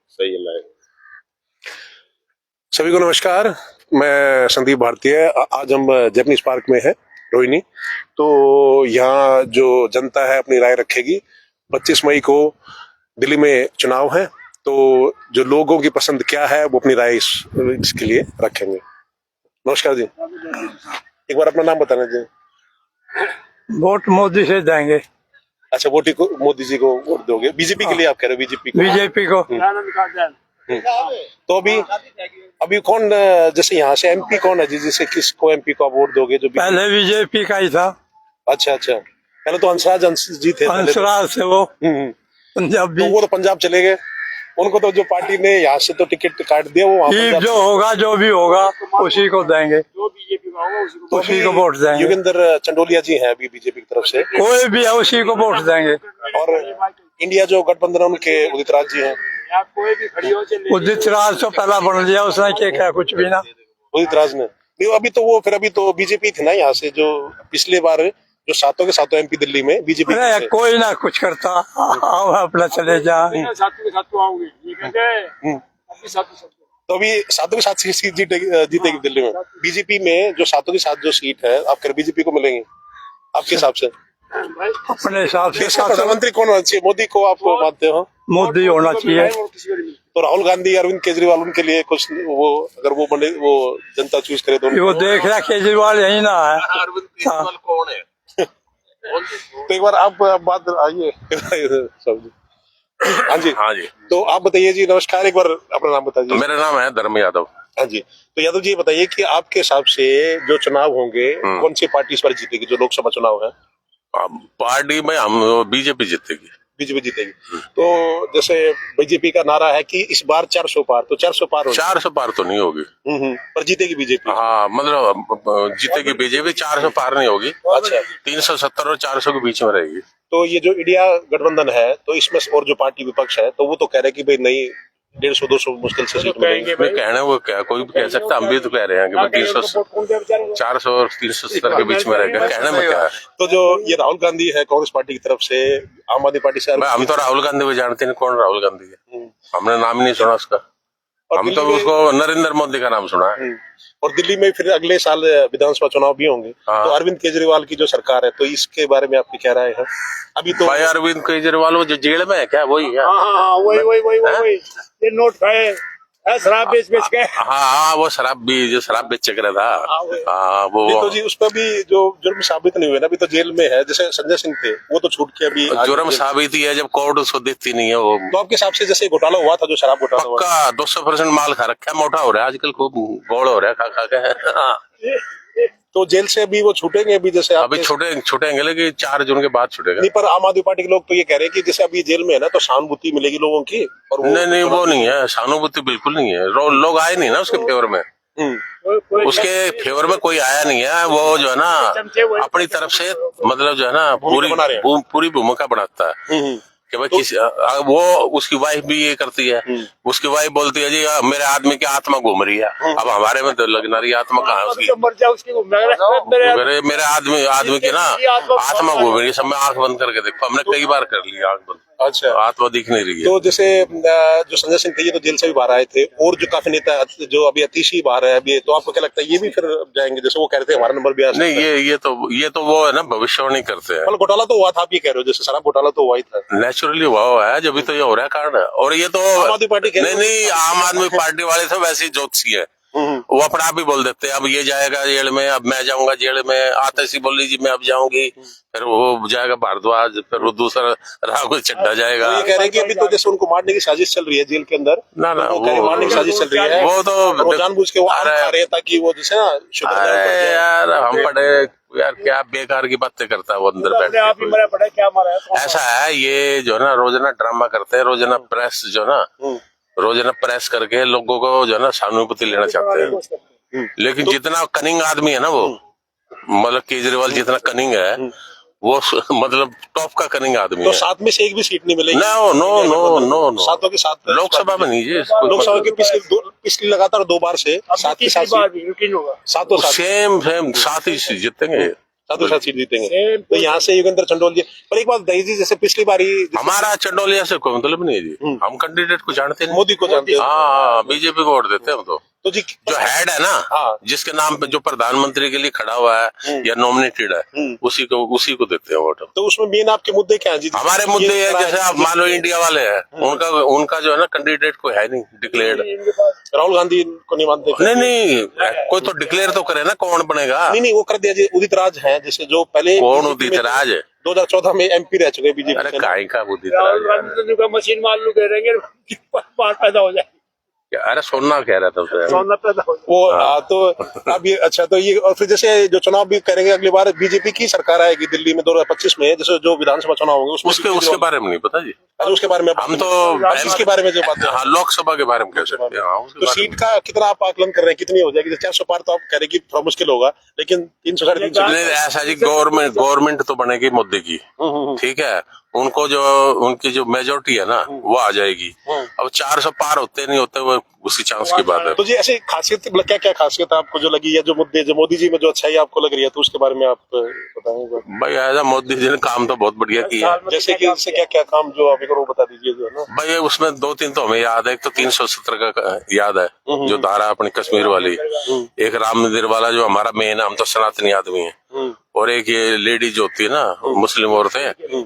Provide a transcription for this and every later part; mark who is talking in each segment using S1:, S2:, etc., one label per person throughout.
S1: सही है। सभी को नमस्कार, मैं संदीप भारतीय। आज हम जैपनीज पार्क में हैं, रोहिणी। तो यहाँ जो जनता है अपनी राय रखेगी। 25 मई को दिल्ली में चुनाव है, तो जो लोगों की पसंद क्या है वो अपनी राय इसके लिए रखेंगे। नमस्कार जी, एक बार अपना नाम बताना जी।
S2: वोट मोदी से देंगे।
S1: अच्छा, मोदी जी को वोट दोगे? बीजेपी के लिए आप कह रहे हो? बीजेपी को। तो अभी कौन, जैसे यहाँ से एमपी कौन है जी, जिसे किसको एमपी को आप वोट दोगे? जो
S2: पहले बीजेपी का ही था।
S1: अच्छा, पहले तो हंसराज जी थे।
S2: हंसराज से वो पंजाबी,
S1: तो वो तो पंजाब चले गए। उनको तो जो पार्टी ने यहाँ से तो टिकट काट दिया, वो
S2: जो होगा, जो भी होगा उसी को देंगे, उसी को वोट देंगे।
S1: योगेंद्र चंडोलिया जी हैं अभी बीजेपी की तरफ से,
S2: कोई भी है उसी को वोट देंगे।
S1: और इंडिया जो गठबंधन है उनके उदित राज जी हैं।
S2: उदित राज तो पहला बन लिया उसने, क्या कुछ भी ना।
S1: उदित राज ने अभी तो बीजेपी थी ना यहाँ से, जो पिछले बार जो सातों के सातों एमपी दिल्ली में बीजेपी।
S2: कोई ना कुछ करता, आओ अपना चले जाए।
S1: तो अभी सातों के सात सीट जीतेगी दिल्ली में बीजेपी में। जो सातों के साथ जो सीट है आप बीजेपी को मिलेंगी आपके हिसाब से?
S2: अपने हिसाब से
S1: प्रधानमंत्री कौन होना चाहिए? मोदी को आप मानते हो?
S2: मोदी होना चाहिए।
S1: तो राहुल गांधी, अरविंद केजरीवाल, उनके लिए कुछ वो, अगर वो बने, वो जनता चूज करे तो
S2: वो देख रहा केजरीवाल यही ना है।
S1: अरविंद केजरीवाल कौन है? तो एक बार आप बात आइए। हाँ जी, तो आप बताइए जी। नमस्कार, एक बार अपना नाम बताइए।
S3: मेरा नाम है धर्म यादव।
S1: हाँ जी, तो यादव जी बताइए कि आपके हिसाब से जो चुनाव होंगे कौन सी पार्टी इस बार जीतेगी? जो लोकसभा चुनाव है
S3: पार्टी में हम बीजेपी जीतेगी।
S1: बीजेपी जीतेगी। तो जैसे बीजेपी का नारा है कि इस बार 400 पार, तो 400 पार होगी?
S3: 400 पार तो नहीं होगी।
S1: पर जीतेगी बीजेपी।
S3: हाँ, मतलब जीतेगी बीजेपी, 400 पार नहीं होगी।
S1: अच्छा,
S3: 370 और 400 के बीच में रहेगी।
S1: तो ये जो इंडिया गठबंधन है, तो इसमें और जो पार्टी विपक्ष है, तो वो तो कह रहे हैं कि भाई नहीं, 150-200 मुश्किल से सीट मिलेंगे।
S3: कहना वो क्या, कोई भी कह सकता, हम भी तो कह रहे हैं कि 400 और 370 के बीच में रहेगा। कहने में क्या है?
S1: तो जो ये राहुल गांधी है कांग्रेस पार्टी की तरफ से, आम आदमी पार्टी से,
S3: हम तो राहुल गांधी को जानते नहीं। कौन राहुल गांधी है? हमने नाम ही नहीं सुना उसका। हम तो उसको नरेंद्र मोदी का नाम सुना है।
S1: और दिल्ली में फिर अगले साल विधानसभा चुनाव भी होंगे। तो अरविंद केजरीवाल की जो सरकार है, तो इसके बारे में आपकी क्या राय है? अभी तो
S3: भाई अरविंद केजरीवाल वो जो जेल में है क्या, वही है?
S1: वही ये नोट खाए, शराब बेच के।
S3: हाँ, वो शराब बेच रहा था। हाँ, वो
S1: तो जी उस पर भी जो जुर्म साबित नहीं हुए ना, अभी तो जेल में है। जैसे संजय सिंह थे, वो तो छूट के अभी
S3: जुर्म साबित ही है जब कोर्ट उसको देती नहीं है वो।
S1: तो आपके हिसाब से जैसे घोटाला हुआ था, जो शराब घोटाला हुआ,
S3: पक्का 200% माल खा रखा है, मोटा हो रहा है आजकल, खूब गोड़ हो रहा है खा के।
S1: तो जेल से अभी वो छूटेंगे? अभी जैसे
S3: अभी छूटेंगे, लेकिन 4 जून के बाद छूटेगा।
S1: नहीं, पर आम आदमी पार्टी के लोग तो ये कह रहे हैं कि जैसे अभी जेल में है ना, तो सहानुभूति मिलेगी लोगों की। और
S3: नहीं, वो नहीं है, सहानुभूति बिल्कुल नहीं है। लोग आए नहीं ना उसके फेवर में। उसके फेवर में कोई आया नहीं है। वो जो है ना अपनी तरफ से, मतलब जो है ना पूरी भूमिका बनाता है कि भाई वो उसकी वाइफ भी ये करती है। उसकी वाइफ बोलती है जी मेरे आदमी की आत्मा घूम रही है। अब हमारे में तो लगना रही आत्मा कहाँ है उसकी? मेरे आदमी की ना आत्मा घूम रही है। सब में आंख बंद करके देखो, हमने कई बार कर लिया आंख बंद।
S1: अच्छा,
S3: आत्मा दिख नहीं रही है।
S1: तो जैसे जो संजय सिंह थे, ये तो जेल से भी बाहर आए थे, और जो काफी नेता जो अभी अतीशी बाहर है अभी, तो आपको क्या लगता है ये भी फिर जाएंगे? जैसे वो कह रहे थे हमारा नंबर भी आ सकता है।
S3: नहीं, ये तो वो है ना, भविष्यवाणी करते हैं।
S1: मतलब घोटाला तो हुआ था, आप ये कह रहे हो? जैसे शराब घोटाला तो हुआ ही था,
S3: नेचुरली हुआ है, जब भी तो ये हो रहा है कारण। और ये तो
S1: आम आदमी पार्टी
S3: नहीं, आम आदमी पार्टी वाले तो वैसे ही ज्योतिषी है। वो अपना आप ही बोल देते हैं अब ये जाएगा जेल में, अब मैं जाऊंगा जेल में। आते सी बोल लीजिए मैं अब जाऊंगी, फिर वो जाएगा भारद्वाज, फिर वो दूसरा राहुल चड्ढा जाएगा।
S1: ये कह रहे हैं कि अभी तो जैसे उनको मारने की साजिश चल रही है जेल के अंदर।
S3: ना
S1: वो मारने की साजिश चल रही है।
S3: वो तो
S1: जानबूझ के वो खा रहे हैं ताकि वो जैसे ना
S3: अरे यार हम पढ़े यार, क्या बेकार की बातें करता है वो अंदर बैठ। ऐसा है ये जो ना रोजाना ड्रामा करते हैं, रोजाना प्रेस जो ना रोजाना प्रेस करके लोगों को जो है ना सहानुभूति लेना चाहते हैं। लेकिन जितना कनिंग आदमी है ना वो, मतलब केजरीवाल जितना कनिंग है वो, मतलब टॉप का कनिंग आदमी है।
S1: तो 7 में से एक भी सीट नहीं मिलेगी?
S3: नो,
S1: सातों के साथ
S3: लोकसभा में नहीं जी।
S1: लोकसभा के पिछली लगातार 2 बार से 7 के साथ सातों
S3: सेम 7 ही जीतेंगे।
S1: सातों सात सीट जीतेंगे। तो यहाँ से योगेंद्र चंडोल जी, पर एक बात बताइए जी, जैसे पिछली बारी
S3: हमारा चंडोलिया से कोई मतलब नहीं है जी, हम कैंडिडेट को जानते नहीं।
S1: मोदी को जानते हैं।
S3: हाँ, बीजेपी को वोट देते हैं हम तो
S1: जी
S3: जो हेड है ना,
S1: हाँ।
S3: जिसके नाम पे जो प्रधानमंत्री के लिए खड़ा हुआ है या नॉमिनेटेड है, उसी को देते हैं वोट।
S1: तो उसमें मेन आपके मुद्दे क्या है जी?
S3: हमारे मुद्दे है, जैसे आप मान लो इंडिया वाले हैं, उनका जो है ना कैंडिडेट कोई है नहीं डिक्लेयर्ड।
S1: राहुल गांधी को नहीं मानते?
S3: नहीं, कोई तो डिक्लेयर तो करे ना, कौन बनेगा?
S1: नहीं, वो कर दिया जी, उदित राज है, जैसे जो पहले
S3: कौन उदित राज है?
S1: 2014 में MP रह चुके बीजेपी।
S3: अरे काहे का उदित राज है?
S4: मशीन मार लू कह रहेंगे बात पैदा हो जाए।
S3: अरे सोना कह रहा था उससे।
S4: सोना पैदा हो जाए।
S1: वो तो अब ये अच्छा, तो ये और फिर जैसे जो चुनाव भी करेंगे अगली बार बीजेपी की सरकार आएगी दिल्ली में 2025 में, जैसे जो विधानसभा चुनाव होंगे
S3: उसके बारे में नहीं पता जी।
S1: अरे उसके बारे में
S3: हम तो
S1: इसके बारे में जो बात है,
S3: हाँ, लोकसभा के बारे में कह सकते हैं। हाँ, उसके
S1: तो
S3: बारे में।
S1: सीट का कितना आप आकलन कर रहे हैं, कितनी हो जाएगी? 400 पार तो आप कह रहे हैं कि थोड़ा मुश्किल होगा, लेकिन 300 साढ़े 300
S3: नहीं, ऐसा जी, गवर्नमेंट तो बनेगी मोदी की, ठीक है, उनको जो उनकी जो मेजोरिटी है ना वो आ जाएगी। अब 400 पार होते नहीं होते, वो उसी चांस की बात है।
S1: तो जी ऐसी खासियत, मतलब क्या क्या खासियत आपको जो लगी है, जो मुद्दे जो मोदी जी में जो अच्छाई आपको लग रही है, तो उसके बारे में आप बताएंगे?
S3: भाई ऐसा मोदी जी ने काम तो बहुत बढ़िया किया है।
S1: जैसे कि इससे क्या क्या काम जो आप एक और वो बता दीजिए जो है ना।
S3: भाई उसमें 2-3 तो हमें याद है। एक तो 370 का याद है, जो धारा अपनी कश्मीर वाली, एक राम मंदिर वाला जो हमारा मेन है, हम तो सनातनी आदमी है, और एक ये लेडी जो होती है ना, मुस्लिम औरतें,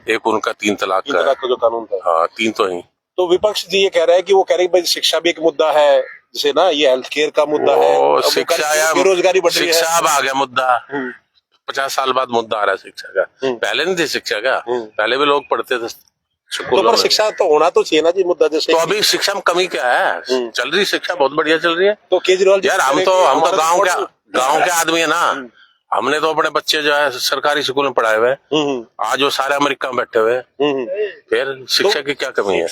S3: एक उनका 3 तलाक का है।
S1: जो कानून था,
S3: हाँ, 3 तो ही।
S1: तो विपक्ष जी ये कह रहा है कि वो कह रहे हैं भाई शिक्षा भी एक मुद्दा है, जैसे ना ये हेल्थ केयर का मुद्दा है,
S3: वो शिक्षा या
S1: बेरोजगारी बढ़ रही है।
S3: शिक्षा अब आ गया मुद्दा, 50 साल बाद मुद्दा आ रहा है शिक्षा का। पहले नहीं थी शिक्षा का, पहले भी लोग पढ़ते थे
S1: तो
S3: स्कूलों
S1: पर
S3: में।
S1: शिक्षा तो होना तो चाहिए ना जी मुद्दा, जैसे
S3: तो अभी शिक्षा में कमी क्या है? चल रही शिक्षा बहुत बढ़िया चल रही है।
S1: तो केजरीवाल
S3: यार हम तो गांव के आदमी है ना, हमने तो अपने बच्चे जो है सरकारी स्कूल में पढ़ाए हुए हैं। आज वो सारे अमेरिका में बैठे हुए हैं। फिर शिक्षा की क्या कमी है?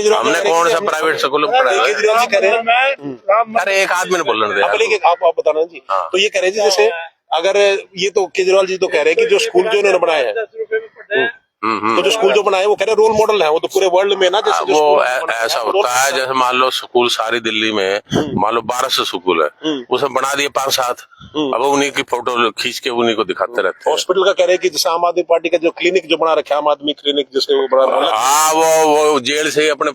S3: हमने कौन सा प्राइवेट स्कूल में पढ़ाया है?
S1: केजरीवाल जी कह रहे हैं,
S3: अरे एक आदमी ने बोलने दे यार।
S1: आप बताना जी। तो ये कह रहे हैं जी, जैसे अगर ये तो केजरीवाल जी तो कह रहे हैं कि जो स्कूल जो उन्होंने बनाए हैं, तो जो स्कूल जो बनाए वो कह रहे रोल मॉडल है, वो तो पूरे वर्ल्ड में ना, जैसे
S3: वो ऐसा होता है, जैसे मान लो स्कूल सारी दिल्ली में मान लो 1200 स्कूल है, उसमें बना दिए 5-7, अब उन्हीं की फोटो खींच के उन्हीं को दिखाते रहते हैं।
S1: हॉस्पिटल का कह रहे हैं कि जैसे आम आदमी पार्टी का जो क्लिनिक जो बना रखा है, आम आदमी क्लिनिक, जैसे वो बड़ा,
S3: हाँ, वो जेल से ही अपने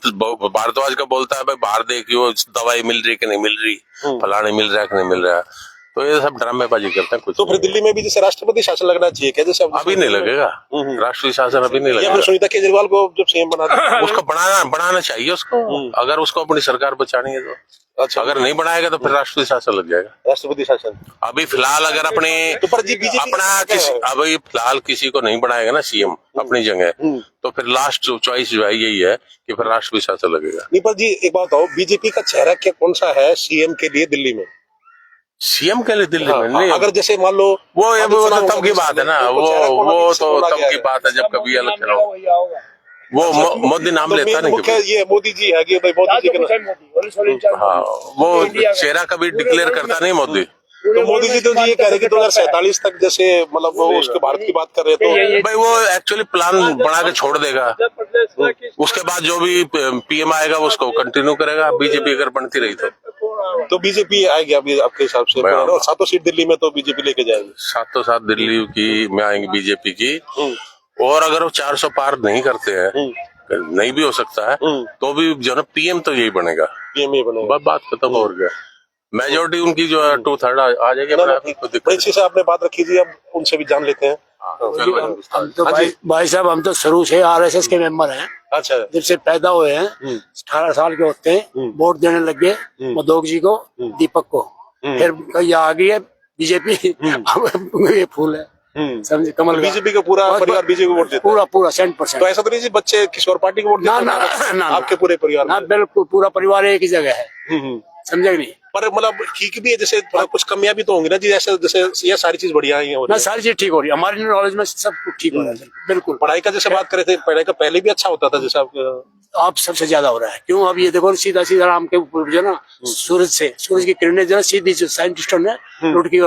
S3: भारद्वाज का बोलता है भाई बाहर देखिए वो दवाई मिल रही कि नहीं मिल रही, फलाने मिल रहा है कि नहीं मिल रहा है। तो ये सब ड्रामेबाजी करते हैं कुछ।
S1: तो फिर दिल्ली में भी जैसे राष्ट्रपति शासन लगना चाहिए क्या? जैसे
S3: अभी नहीं लगेगा, राष्ट्रीय शासन अभी नहीं लगेगा।
S1: सुनीता केजरीवाल को जब सीएम बना दिया,
S3: उसको बनाना चाहिए उसको, अगर उसको अपनी सरकार बचानी है तो।
S1: अच्छा,
S3: अगर नहीं बनाएगा तो फिर राष्ट्रीय शासन लग जाएगा।
S1: राष्ट्रपति शासन
S3: अभी फिलहाल अगर अपने
S1: तो पर जी बीजेपी
S3: अभी फिलहाल किसी को नहीं बनाएगा ना सीएम अपनी जगह, तो फिर लास्ट चॉइस जो है यही है कि फिर राष्ट्रीय शासन लगेगा।
S1: नहीं, पर जी एक बात बताओ, बीजेपी का चेहरा क्या कौन सा है सीएम के लिए दिल्ली में?
S3: सीएम के लिए दिल्ली में नहीं,
S1: अगर जैसे मान लो
S3: वो तो तब की बात है ना, वो तो तब की बात है जब कभी इलेक्शन हो, वो मोदी नाम लेता नहीं
S1: मुख्य ये मोदी जी है कि भाई मोदी जी के,
S3: हाँ, वो चेहरा कभी डिक्लेयर करता नहीं मोदी।
S1: तो मोदी जी तो जी ये कह रहे कि 2047 तक जैसे मतलब वो उसके भारत की बात कर रहे हैं, तो
S3: भाई वो एक्चुअली प्लान बना के छोड़ देगा, उसके बाद जो भी पीएम आएगा वो उसको कंटिन्यू करेगा, बीजेपी अगर बनती रही
S1: तो बीजेपी आएगी अभी आपके हिसाब से? और 7 सीट दिल्ली में तो बीजेपी लेके जाएगी,
S3: 7 दिल्ली की में आएंगी बीजेपी की। और अगर वो 400 पार नहीं करते हैं, नहीं भी हो सकता है, तो भी जो ना पीएम तो यही बनेगा,
S1: पीएम ही बनेगा,
S3: बात खत्म हो गया। मेजोरिटी उनकी जो है 2/3 आ जाएगी।
S1: बड़ी अच्छी से आपने बात रखी जी, अब उनसे भी जान लेते हैं।
S4: हम तो भाई साहब हम तो शुरू से RSS के मेंबर हैं।
S1: अच्छा,
S4: जब से पैदा हुए हैं 18 साल के होते हैं, वोट देने लग गए मधोक जी को, दीपक को, फिर ये आ गई है बीजेपी, ये फूल है, समझे, कमल।
S1: बीजेपी का पूरा परिवार बीजेपी को वोट देता है?
S4: पूरा 100%।
S1: तो ऐसा तो नहीं जी बच्चे किसी और पार्टी को वोट देते हैं?
S4: ना,
S1: आपके पूरे परिवार
S4: ना, बिल्कुल पूरा परिवार एक ही जगह है, समझे नहीं।
S1: पर मतलब ठीक भी है, जैसे थोड़ा कुछ कमियां भी तो होंगी ना जी, जैसे ये सारी चीज बढ़िया ही हो
S4: ना, सारी चीज ठीक हो रही है, हमारी नॉलेज में सब कुछ ठीक हो रहा है, बिल्कुल।
S1: पढ़ाई का जैसे बात करें थे, पढ़ाई का पहले भी अच्छा होता था, जैसे
S4: आप सबसे ज्यादा हो रहा है। क्यों? अब ये देखो सीधा सीधा राम के ऊपर जो ना सूरज की किरणें जो है सीधी जो साइंटिस्टों ने लुटकी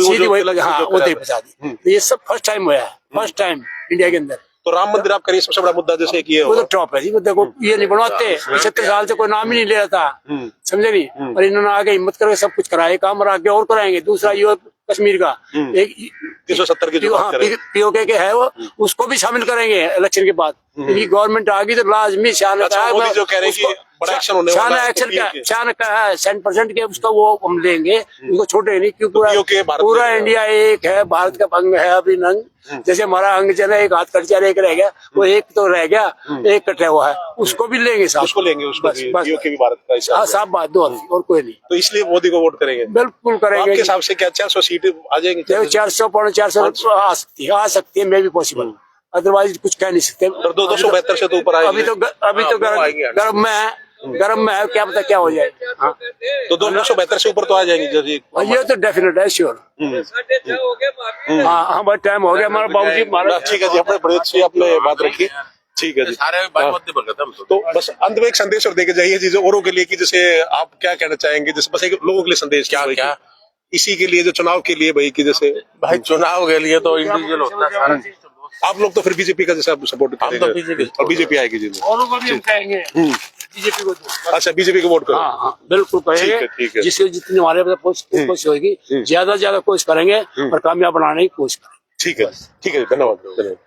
S4: सीधी वही उधर पहुंचा दी। तो ये सब फर्स्ट टाइम हुआ है, फर्स्ट टाइम इंडिया के अंदर।
S1: तो राम मंदिर आप करिए सबसे बड़ा मुद्दा, जैसे कि
S4: वो तो टॉप है जी। वो देखो ये नहीं बनवाते, 75 साल से कोई नाम ही नहीं ले रहा था, समझे नहीं, और इन्होंने आगे हिम्मत करके सब कुछ कराए काम, और आगे और कराएंगे। दूसरा ये कश्मीर का एक
S1: 370 की जो बात करें।
S4: पीओके के है वो, उसको भी शामिल करेंगे इलेक्शन के बाद। क्योंकि गवर्नमेंट आ गई तो लाजमी शान
S1: अच्छा, मोदी जो कह रहे हैं कि बड़ा एक्शन होने वाला है,
S4: एक्शन का
S1: POK
S4: शान का है 100% के उसका वो हम लेंगे, उसको छोटे नहीं, क्योंकि
S1: POK भारत
S4: पूरा
S1: में-
S4: इंडिया एक है, भारत का अंग है अभी नंग। जैसे हमारा अंग जो है एक हाथ कट एक रह गया, वो एक तो रह गया, एक कटा हुआ है, उसको भी लेंगे साहब,
S1: उसको लेंगे, उसको
S4: बस,
S1: भी,
S4: बस,
S1: POK भी भारत का हिस्सा
S4: हाँ
S1: है।
S4: साफ बात, दो और कोई नहीं।
S1: तो इसलिए मोदी को वोट करेंगे।
S4: बिल्कुल
S1: तो
S4: करेंगे।
S1: आपके हिसाब से क्या 400 सीट आ जाएंगी?
S4: देखो 400 पौने 400 आ सकती है, मे भी पॉसिबल, अदरवाइज कुछ कह नहीं सकते।
S1: तो 272 से तो ऊपर आएंगे।
S4: अभी तो गर्म में है, क्या पता क्या हो जाए। हाँ,
S1: तो 272 से ऊपर तो आ जाएंगे जैसे।
S4: ये तो डेफिनेट है, श्योर। हाँ हमारा टाइम हो गया, हमारा बाबूजी हमारा।
S1: ठीक है जी, आपने बड़ी अच्छी आपने बात रखी। ठीक है जी।
S3: सारे बागमती बोल रहे थे।
S1: तो बस अंत में एक संदेश और देके जाइए जी, जो औरों के लिए, कि जैसे आप क्या कहना चाहेंगे, जैसे बस एक लोगों के लिए संदेश
S3: क्या
S1: भाई,
S3: क्या
S1: इसी के लिए जो चुनाव के लिए भाई, कि जैसे
S3: भाई चुनाव के लिए तो इंडिविजुअल होता है सारा चीज।
S1: आप लोग तो फिर बीजेपी का जैसा सपोर्ट
S3: हम तो
S1: करेंगे
S3: BJP
S1: और बीजेपी आएगी जी।
S4: औरों को भी हम कहेंगे बीजेपी को दो।
S1: अच्छा, बीजेपी को वोट करो।
S4: हाँ हाँ बिल्कुल
S1: ठीक
S4: करेंगे,
S1: है, ठीक है।
S4: जिससे जितनी हमारे कोशिश होगी, ज्यादा से ज्यादा कोशिश करेंगे और कामयाब बनाने की कोशिश करेंगे।
S1: ठीक है, ठीक है, धन्यवाद धन्यवाद।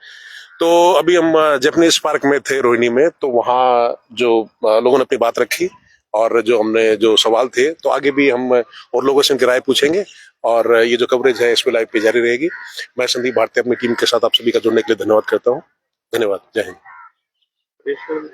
S1: तो अभी हम जैपनीज पार्क में थे रोहिणी में, तो वहाँ जो लोगों ने अपनी बात रखी और जो हमने जो सवाल थे, तो आगे भी हम और लोगों से उनकी राय पूछेंगे और ये जो कवरेज है इसमें लाइव पे जारी रहेगी। मैं संदीप भारती अपनी टीम के साथ आप सभी का जुड़ने के लिए धन्यवाद करता हूँ। धन्यवाद, जय हिंद।